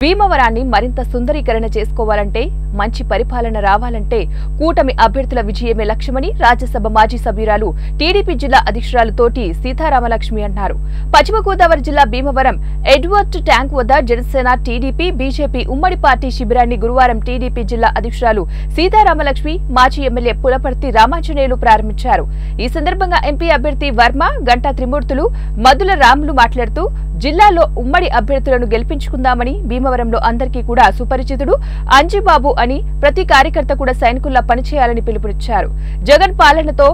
భీమవరాన్ని మరింత సుందరీకరణ చేసుకోవాలంటే మంచి పరిపాలన రావాలంటే కూటమి అభ్యర్థుల విజయమే లక్ష్యమని రాజ్యసభ మాజీ సభ్యురాలు టీడీపీ జిల్లా అధ్యక్షురాలు తోటి సీతారామలక్ష్మి అన్నారు. పశ్చిమ గోదావరి జిల్లా భీమవరం ఎడ్వర్డ్ ట్యాంక్ వద్ద జనసేన టీడీపీ బీజేపీ ఉమ్మడి పార్టీ శిబిరాన్ని గురువారం టీడీపీ జిల్లా అధ్యక్షురాలు సీతారామలక్ష్మి మాజీ ఎమ్మెల్యే పులపర్తి రామాంజనేయులు ప్రారంభించారు. ఈ సందర్భంగా ఎంపీ అభ్యర్థి వర్మ, గంటా త్రిమూర్తులు, మధుల రాములు మాట్లాడుతూ జిల్లాలో ఉమ్మడి అభ్యర్థులను గెలిపించుకుందామని, భీమవరంలో అందరికీ కూడా సుపరిచితుడు అంజిబాబు అని, ప్రతి కార్యకర్త కూడా సైనికుల్లా పనిచేయాలని పిలుపునిచ్చారు. జగన్ పాలనతో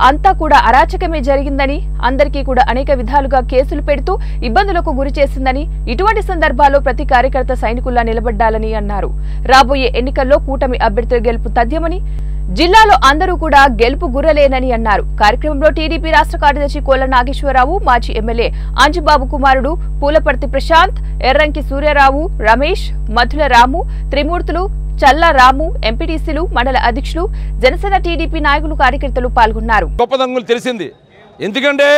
అంతా కూడా అరాచకమే జరిగిందని, అందరికీ కూడా అనేక విధాలుగా కేసులు పెడుతూ ఇబ్బందులకు గురి చేసిందని, ఇటువంటి సందర్భాల్లో ప్రతి కార్యకర్త సైనికుల్లా నిలబడ్డాలని అన్నారు. రాబోయే ఎన్నికల్లో కూటమి అభ్యర్థుల గెలుపు తథ్యమని, జిల్లాలో అందరూ కూడా గెలుపు గుర్రలేనని అన్నారు. కార్యక్రమంలో టీడీపీ రాష్ట్ర కార్యదర్శి కోల నాగేశ్వరరావు, మాజీ ఎమ్మెల్యే అంజిబాబు కుమారుడు పూలపర్తి ప్రశాంత్, ఎర్రంకి సూర్యారావు, రమేష్, మధుల రాము, త్రిమూర్తులు, చల్లా రాము, ఎంపీటీసీలు, మండల అధ్యక్షులు, జనసేన టీడీపీ నాయకులు, కార్యకర్తలు పాల్గొన్నారు. గొప్పదంగులు తెలిసింది. ఎందుకంటే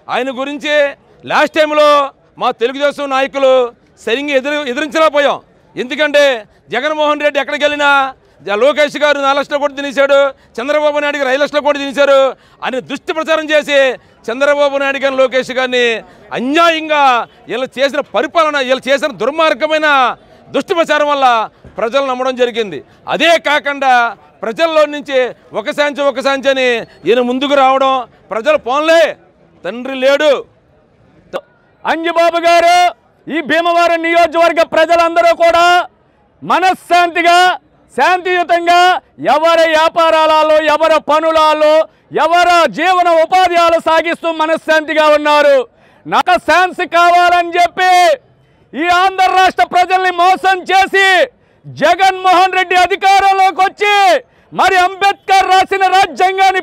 ఆయన గురించి లాస్ట్ టైంలో మా తెలుగుదేశం నాయకులు సరిగ్గా ఎదిరించలేకపోయాం. ఎందుకంటే జగన్మోహన్ రెడ్డి ఎక్కడికి వెళ్ళినా లోకేష్ గారు 4 లక్షల కోట్లు తినేశాడు, చంద్రబాబు నాయుడు గారు 5 లక్షల కోట్లు తినేశారు అని దుష్టి ప్రచారం చేసి చంద్రబాబు నాయుడు గారిని, లోకేష్ గారిని అన్యాయంగా వీళ్ళు చేసిన పరిపాలన, వీళ్ళు చేసిన దుర్మార్గమైన దుష్టి ప్రచారం వల్ల ప్రజలు నమ్మడం జరిగింది. అదే కాకుండా ప్రజల్లో నుంచి ఒక శాంతి అని ఈయన ముందుకు రావడం, ప్రజలు పోన్లే తండ్రి లేడు. అంజిబాబు గారు ఈ భీమవరం నియోజకవర్గ ప్రజలందరూ కూడా మనశ్శాంతిగా, శాంతియుతంగా ఎవరి వ్యాపారాలలో, ఎవరి పనులలో, ఎవరి జీవన ఉపాధ్యాయులు సాగిస్తూ మనశ్శాంతిగా ఉన్నారు. నాకు శాంతి కావాలని చెప్పి ఈ ఆంధ్ర రాష్ట్ర ప్రజల్ని మోసం చేసి జగన్మోహన్ రెడ్డి అధికారంలోకి వచ్చి మరి అంబేద్కర్ రాసిన రాజ్యాంగాన్ని